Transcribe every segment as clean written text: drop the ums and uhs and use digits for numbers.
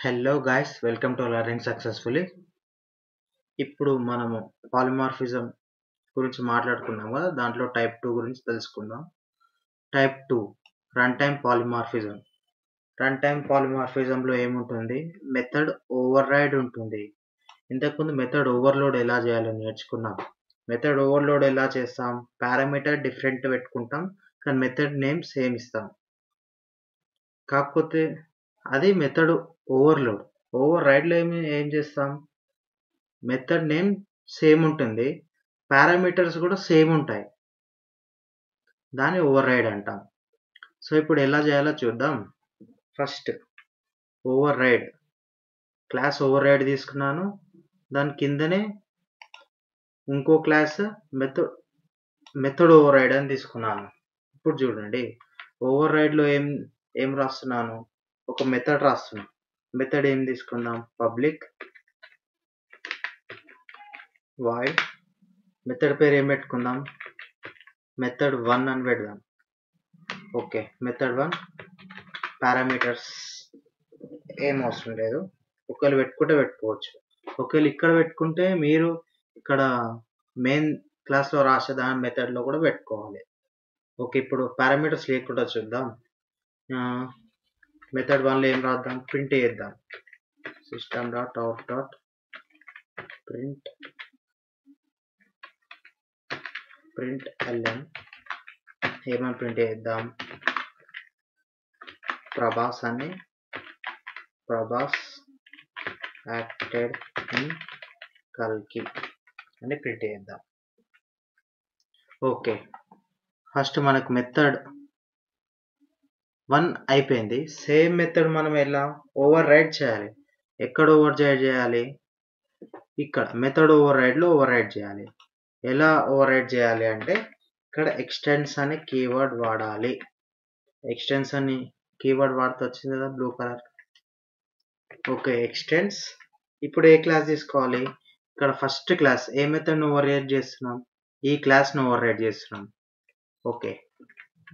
Hello guys, welcome to learning successfully. ఇప్పుడు మనము polymorphism గురించి మాట్లాడుకున్నాం కదా, దాంట్లో టైప్ 2 గురించి తెలుసుకుందాం. Type 2 run time polymorphism. Run time పాలిమార్ఫిజంలో ఏముంటుంది? మెథడ్ ఓవర్ రైడ్ ఉంటుంది. ఇంతకుముందు మెథడ్ ఓవర్లోడ్ ఎలా చేయాలో నేర్చుకున్నాం. మెథడ్ ఓవర్లోడ్ ఎలా చేస్తాం? పారామీటర్ డిఫరెంట్ పెట్టుకుంటాం, కానీ మెథడ్ నేమ్ సేమ్ ఇస్తాం. కాకపోతే అది మెథడ్ ఓవర్లోడ్. ఓవర్ రైడ్లో ఏం చేస్తాం? మెథడ్ నేమ్ సేమ్ ఉంటుంది, పారామీటర్స్ కూడా సేమ్ ఉంటాయి. దాన్ని ఓవర్ రైడ్ అంటాం. సో ఇప్పుడు ఎలా చేయాలో చూద్దాం. First override class override తీసుకున్నాను, దాని కిందనే ఇంకో క్లాస్ మెథడ్ ఓవర్ రైడ్ అని తీసుకున్నాను. ఇప్పుడు చూడండి, ఓవర్ రైడ్లో ఏం రాస్తున్నాను? ఒక మెథడ్ రాస్తున్నాను. మెథడ్ ఏం తీసుకుందాం? Public void. మెథడ్ పేరు ఏం పెట్టుకుందాం? మెథడ్ 1 అని పెడదాం. ఓకే, మెథడ్ 1 పారామీటర్స్ ఏం అవసరం లేదు, ఒకవేళ పెట్టుకుంటే పెట్టుకోవచ్చు. ఒకవేళ ఇక్కడ పెట్టుకుంటే మీరు ఇక్కడ మెయిన్ క్లాస్లో రాసే దాని మెథడ్లో కూడా పెట్టుకోవాలి. ఓకే, ఇప్పుడు పారామీటర్స్ లేకుండా చూద్దాం. మెథడ్ 1లో ఏం రాద్దాం? ప్రింట్ చేద్దాం. System dot out dot print l n. ఏమని ప్రింట్ చేద్దాం? ప్రభాస్ యాక్టెడ్ ఇన్ కల్కి అని ప్రింట్ చేద్దాం. ఓకే, ఫస్ట్ మనకు మెథడ్ 1 అయిపోయింది. సేమ్ మెథడ్ మనం ఎలా ఓవర్ రైడ్ చేయాలి? ఎక్కడ ఓవర్ రైడ్ చేయాలి? ఇక్కడ మెథడ్ ఓవర్ రైడ్లో ఓవర్ రైడ్ చేయాలి. ఎలా ఓవర్ రైడ్ చేయాలి అంటే, ఇక్కడ ఎక్స్టెండ్స్ అనే కీవర్డ్ వాడాలి. ఎక్స్టెండ్స్ అని కీవర్డ్ వాడితే వచ్చింది కదా బ్లూ కలర్. Okay, extends. ఇప్పుడు ఏ క్లాస్ తీసుకోవాలి? ఇక్కడ ఫస్ట్ క్లాస్ ఏ మెథడ్ని ఓవర్ రైడ్ చేస్తున్నాం? ఈ క్లాస్ని ఓవర్ రైడ్ చేస్తున్నాం. ఓకే,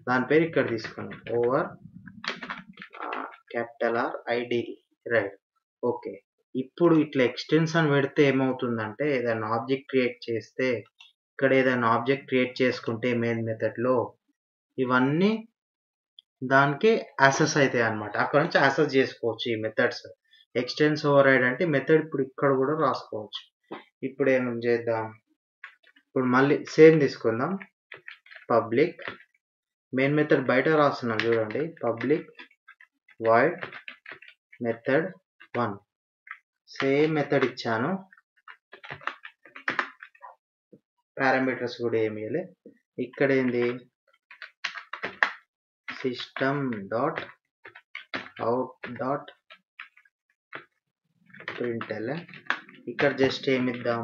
దాని పేరు ఇక్కడ తీసుకున్నాం, over capital R ID ride. Okay, ఇప్పుడు ఇట్లా ఎక్స్టెన్స్ అని పెడితే ఏమవుతుందంటే, ఏదైనా ఆబ్జెక్ట్ క్రియేట్ చేస్తే, ఇక్కడ ఏదైనా ఆబ్జెక్ట్ క్రియేట్ చేసుకుంటే మెయిన్ మెథడ్లో ఇవన్నీ దానికి యాక్సెస్ అవుతాయి అన్నమాట. అక్కడ నుంచి యాక్సెస్ చేసుకోవచ్చు ఈ మెథడ్స్. ఎక్స్టెన్స్ ఓవర్ రైడ్ అంటే మెథడ్ ఇప్పుడు ఇక్కడ కూడా రాసుకోవచ్చు. ఇప్పుడు ఏం చేద్దాం? ఇప్పుడు మళ్ళీ సేమ్ తీసుకుందాం. పబ్లిక్ మెయిన్ మెథడ్ బయట రాస్తున్నాం చూడండి, public void method 1. Same method ఇచ్చాను, పారామీటర్స్ కూడా ఏమి ఇవ్వలే. ఇక్కడ ఏంది? System dot out dot println. ఇక్కడ జస్ట్ ఏమిద్దాం?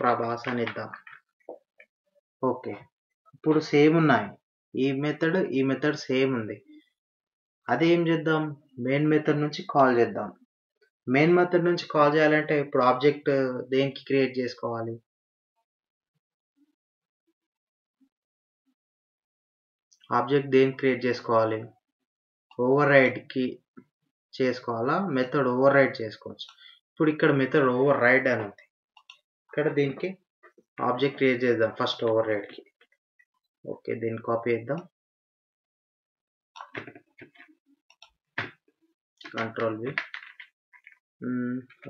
ప్రభాస్ అని ఇద్దాం. ఓకే, ఇప్పుడు సేమ్ ఉన్నాయి. ఈ మెథడ్ సేమ్ ఉంది. అదే ఏం చేద్దాం? మెయిన్ మెథడ్ నుంచి కాల్ చేద్దాం. మెయిన్ మెథడ్ నుంచి కాల్ చేయాలంటే ఇప్పుడు ఆబ్జెక్ట్ దేనికి క్రియేట్ చేసుకోవాలి? ఆబ్జెక్ట్ దేనికి క్రియేట్ చేసుకోవాలి? ఓవర్ రైడ్కి చేసుకోవాలా? మెథడ్ ఓవర్ రైడ్ చేసుకోవచ్చు. ఇప్పుడు ఇక్కడ మెథడ్ ఓవర్ రైడ్ అని ఉంది, ఇక్కడ దీనికి ఆబ్జెక్ట్ క్రియేట్ చేద్దాం ఫస్ట్ ఓవర్ రైడ్కి. ఓకే, దీన్ని కాపీ చేద్దాం, control V,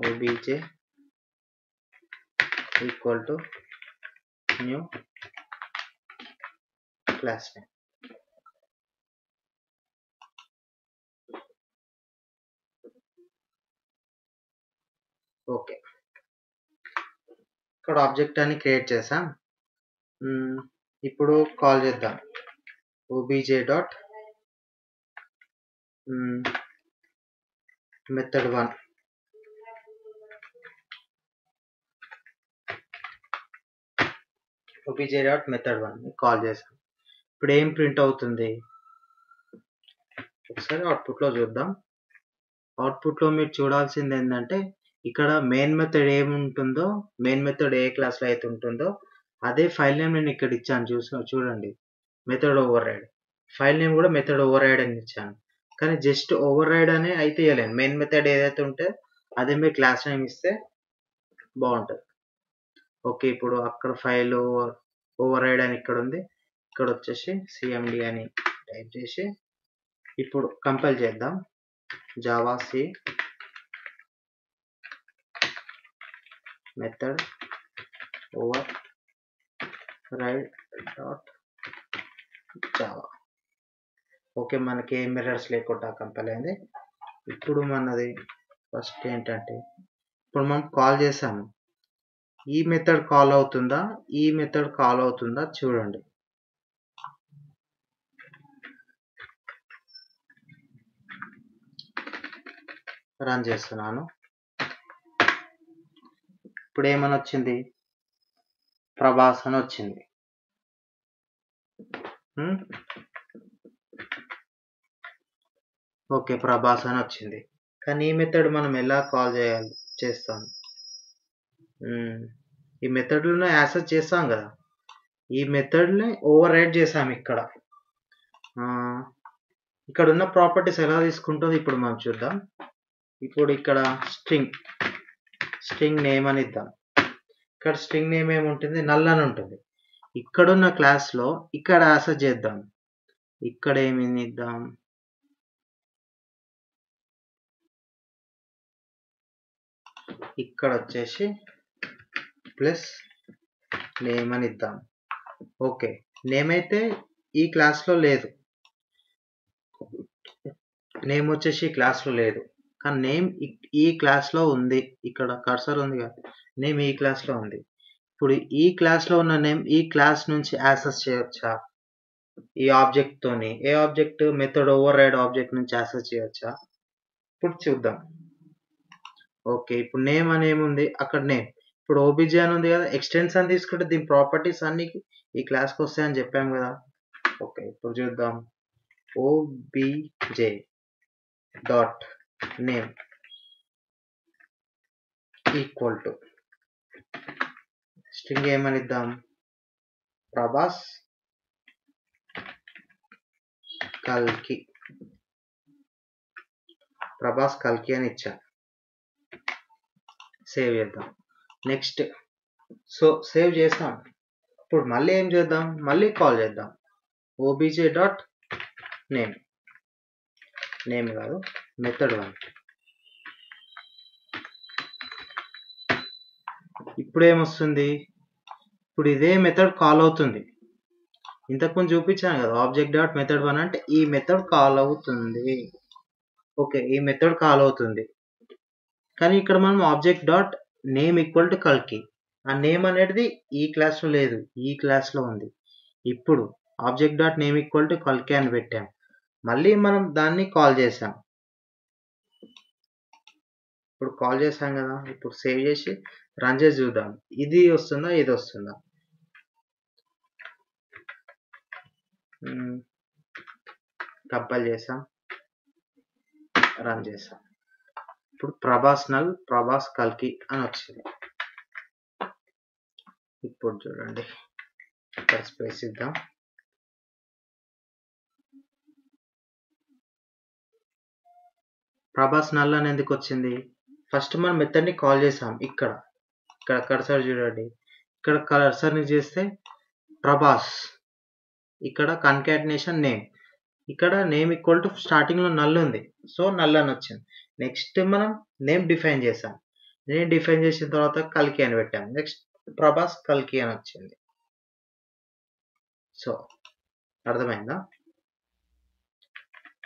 obj equal to new class name. Okay, ఇక్కడ ఆబ్జెక్ట్ అని క్రియేట్ చేసాం. ఇప్పుడు కాల్ చేద్దాం, obj dot method 1. obj dot method 1 call చేసాం. ఇప్పుడు ఏం ప్రింట్ అవుతుంది? ఒకసారి అవుట్పుట్లో చూద్దాం. అవుట్పుట్లో మీరు చూడాల్సింది ఏంటంటే, ఇక్కడ మెయిన్ మెథడ్ ఏముంటుందో, మెయిన్ మెథడ్ ఏ క్లాస్లో అయితే ఉంటుందో అదే ఫైల్ నేమ్ నేను ఇక్కడ ఇచ్చాను చూడండి. Method over ride. File name కూడా మెథడ్ ఓవర్ రైడ్ అని ఇచ్చాను, కానీ జస్ట్ ఓవర్ రైడ్ అనే అయితే ఇవ్వలేను. మెయిన్ మెథడ్ ఏదైతే ఉంటే అదే మీ క్లాస్ నేమ్ ఇస్తే బాగుంటుంది. ఓకే, ఇప్పుడు అక్కడ ఫైల్ ఓవర్ రైడ్ అని ఇక్కడ ఉంది, ఇక్కడ వచ్చేసి సిఎండి అని టైప్ చేసి ఇప్పుడు కంపైల్ చేద్దాం. Java C method over ride dot Java. Okay, మనకి ఏం ఎర్రర్స్ లేకుండా కంపైల్ అయింది. ఇప్పుడు మనది ఫస్ట్ ఏంటంటే, ఇప్పుడు మనం కాల్ చేసాము, ఈ మెథడ్ కాల్ అవుతుందా, ఈ మెథడ్ కాల్ అవుతుందా చూడండి. రన్ చేస్తున్నాను. ఇప్పుడు ఏమని వచ్చింది, ప్రభాస్ అని వచ్చింది. ఓకే, ప్రభాస్ అని వచ్చింది. కానీ ఈ మెథడ్ మనం ఎలా కాల్ చేస్తాం, ఈ మెథడ్లోనే యాక్సెస్ చేస్తాం కదా, ఈ మెథడ్ని ఓవర్ రైడ్ చేసాం. ఇక్కడ ఉన్న ప్రాపర్టీస్ ఎలా తీసుకుంటుంది ఇప్పుడు మనం చూద్దాం. ఇప్పుడు ఇక్కడ స్ట్రింగ్ నేమ్ అని ఇద్దాం. ఇక్కడ స్ట్రింగ్ నేమ్ ఏముంటుంది, నల్ అని ఉంటుంది. ఇక్కడున్న క్లాస్లో ఇక్కడ యాక్సెస్ చేద్దాం. ఇక్కడ ఏమి ఇద్దాం, ఇక్కడ వచ్చేసి ప్లస్ నేమ్ అని ఇద్దాం. ఓకే, నేమ్ అయితే ఈ క్లాస్లో లేదు, నేమ్ వచ్చేసి ఈ క్లాస్లో లేదు, కానీ నేమ్ ఈ క్లాస్లో ఉంది. ఇక్కడ కర్సర్ ఉంది కదా, నేమ్ ఈ క్లాస్లో ఉంది. ఇప్పుడు ఈ క్లాస్లో ఉన్న నేమ్ ఈ క్లాస్ నుంచి యాక్సెస్ చేయొచ్చా ఈ ఆబ్జెక్ట్ తోని? ఏ ఆబ్జెక్ట్, మెథడ్ ఓవర్ రైడ్ ఆబ్జెక్ట్ నుంచి యాక్సెస్ చేయొచ్చా ఇప్పుడు చూద్దాం. ఓకే, ఇప్పుడు నేమ్ అని ఏముంది అక్కడ నేమ్. ఇప్పుడు ఓబీజే అని ఉంది కదా, ఎక్స్టెన్స్ అని తీసుకుంటే దీని ప్రాపర్టీస్ అన్ని ఈ క్లాస్కి వస్తాయని చెప్పాం కదా. ఓకే, ఇప్పుడు చూద్దాం. OBJ dot name equal to string ఏమని ఇద్దాం, ప్రభాస్ కల్కి అని ఇచ్చా. సేవ్ చేద్దాం. నెక్స్ట్, సో సేవ్ చేసాం. ఇప్పుడు మళ్ళీ ఏం చేద్దాం, మళ్ళీ కాల్ చేద్దాం. ఓబీజే డాట్ నేమ్ కాదు, మెథడ్ 1. ఇప్పుడు ఏమొస్తుంది, ఇప్పుడు ఇదే మెథడ్ కాల్ అవుతుంది. ఇంతకుముందు చూపించాను కదా, ఆబ్జెక్ట్ డాట్ మెథడ్ 1 అంటే ఈ మెథడ్ కాల్ అవుతుంది. ఓకే, ఈ మెథడ్ కాల్ అవుతుంది, కానీ ఇక్కడ మనం object dot name equal to కల్కి, ఆ నేమ్ అనేది ఈ క్లాస్లో లేదు, ఈ క్లాస్లో ఉంది. ఇప్పుడు object dot name equal to కల్కి అని పెట్టాం, మళ్ళీ మనం దాన్ని కాల్ చేసాం. ఇప్పుడు కాల్ చేసాం కదా, ఇప్పుడు సేవ్ చేసి రన్ చేసి చూద్దాం, ఇది వస్తుందా ఇది వస్తుందా. కంపైల్ చేసాం, రన్ చేసాం. ఇప్పుడు ప్రభాస్ కల్కి అని వచ్చింది. ఇప్పుడు చూడండి, ఇక్కడ స్పేస్ ఇద్దాం. ప్రభాస్ నల్ అని ఎందుకు వచ్చింది, ఫస్ట్ మనం మెథడ్ని కాల్ చేసాం. ఇక్కడ కర్సర్ చూడండి, ఇక్కడ కర్సర్ని చేస్తే ప్రభాస్, ఇక్కడ కన్కాటినేషన్ నేమ్, ఇక్కడ నేమ్ ఈక్వల్ టు స్టార్టింగ్లో నల్ ఉంది, సో నల్ అని వచ్చింది. నెక్స్ట్ మనం నేమ్ డిఫైన్ చేసాం, నేమ్ డిఫైన్ చేసిన తర్వాత కల్కి అని పెట్టాం. నెక్స్ట్ ప్రభాస్ కల్కి అని వచ్చింది. సో అర్థమైందా?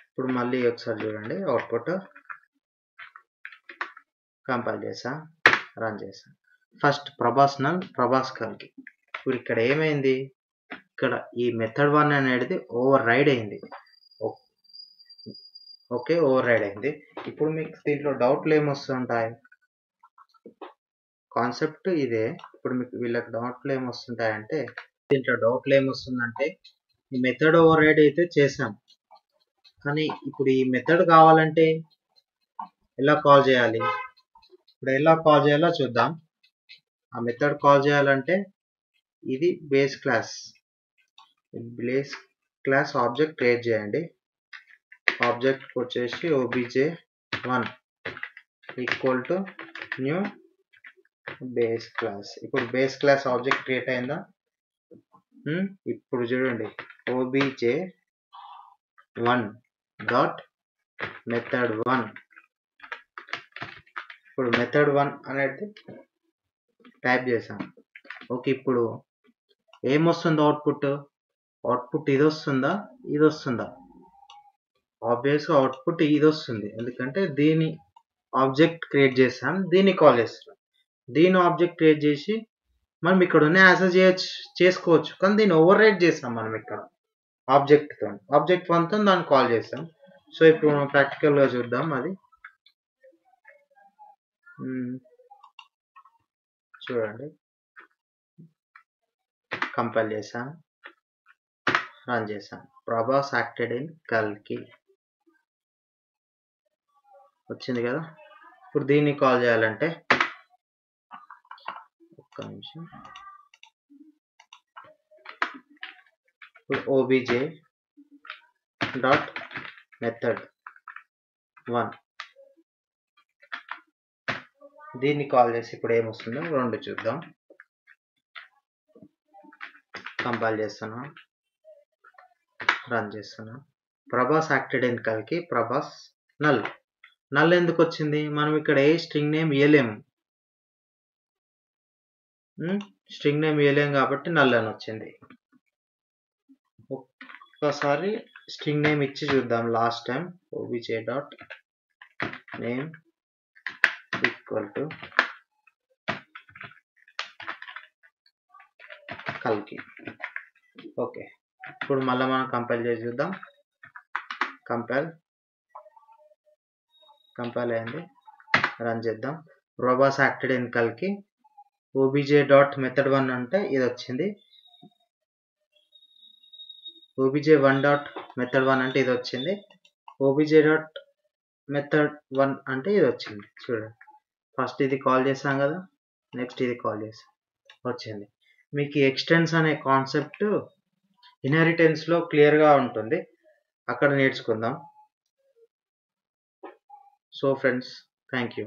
ఇప్పుడు మళ్ళీ ఒకసారి చూడండి, అవుట్పుట్ కంపైల్ చేసా, రన్ చేసా. ఫస్ట్ ప్రభాస్ కల్కి. ఇప్పుడు ఇక్కడ ఏమైంది, ఇక్కడ ఈ మెథడ్ 1 అనేది ఓవర్ రైడ్ అయింది. ఓకే, ఓవర్ రైడ్ అయింది. ఇప్పుడు మీకు దీంట్లో డౌట్లు ఏమొస్తుంటాయి, కాన్సెప్ట్ ఇదే. ఇప్పుడు మీకు వీళ్ళకి డౌట్లు ఏమొస్తుంటాయంటే, దీంట్లో డౌట్లు ఏమొస్తుందంటే, ఈ మెథడ్ ఓవర్ రైడ్ అయితే చేసాం, కానీ ఇప్పుడు ఈ మెథడ్ కావాలంటే ఎలా కాల్ చేయాలి, ఇప్పుడు ఎలా కాల్ చేయాలో చూద్దాం. ఆ మెథడ్ కాల్ చేయాలంటే ఇది base class class object create చేయండి. ఆబ్జెక్ట్ వచ్చేసి obj1 equal to new base class. ఇప్పుడు బేస్ క్లాస్ ఆబ్జెక్ట్ క్రియేట్ అయిందా? ఇప్పుడు చూడండి, obj1 డాట్ method1. ఇప్పుడు method1 అనేది టైప్ చేసాం. ఓకే, ఇప్పుడు ఏమొస్తుంది అవుట్పుట్ ఇది వస్తుందా, ఇది వస్తుందా? ఆబ్వియస్గా అవుట్పుట్ ఇది వస్తుంది, ఎందుకంటే దీని ఆబ్జెక్ట్ క్రియేట్ చేసాం, దీన్ని కాల్ చేస్తున్నాం. దీని ఆబ్జెక్ట్ క్రియేట్ చేసి మనం ఇక్కడ ఉన్న యాక్సెస్ చేసుకోవచ్చు, కానీ దీన్ని ఓవర్ రైట్ చేసాం మనం ఇక్కడ ఆబ్జెక్ట్ 1తో దాన్ని కాల్ చేసాం. సో ఇప్పుడు మనం ప్రాక్టికల్గా చూద్దాం. అది చూడండి, కంపైల్ చేసాం, రన్ చేసాం. ప్రభాస్ యాక్టెడ్ ఇన్ కల్కి వచ్చింది కదా. ఇప్పుడు దీన్ని కాల్ చేయాలంటే ఒక్క నిమిషం. ఇప్పుడు obj డాట్ method1 దీన్ని కాల్ చేసి ఇప్పుడు ఏమొస్తుందో రెండు చూద్దాం. కంపైల్ చేస్తున్నాం, రన్ చేస్తున్నాం. ప్రభాస్ యాక్టెడ్ ఇన్ కల్కి, ప్రభాస్ నల్ ఎందుకు వచ్చింది? మనం ఇక్కడ ఏ స్ట్రింగ్ నేమ్ ఇవ్వలేము, కాబట్టి నల్ అని వచ్చింది. ఒక్కసారి స్ట్రింగ్ నేమ్ ఇచ్చి చూద్దాం last time. obj dot name equal to కల్కి. ఓకే, ఇప్పుడు మళ్ళీ మనం కంపైల్ చేసి చూద్దాం. కంపైల్ అయింది, రన్ చేద్దాం. ప్రభాస్ యాక్టెడ్ ఇన్ కల్కి, obj డాట్ method1 అంటే ఇది వచ్చింది, obj1 డాట్ method1 అంటే ఇది వచ్చింది, obj డాట్ method1 అంటే ఇది వచ్చింది. చూడండి, ఫస్ట్ ఇది కాల్ చేసాం కదా, నెక్స్ట్ ఇది కాల్ చేసాం, వచ్చింది. మీకు ఎక్స్టెన్స్ అనే కాన్సెప్ట్ ఇన్హెరిటెన్స్లో క్లియర్గా ఉంటుంది, అక్కడ నేర్చుకుందాం. So friends, thank you.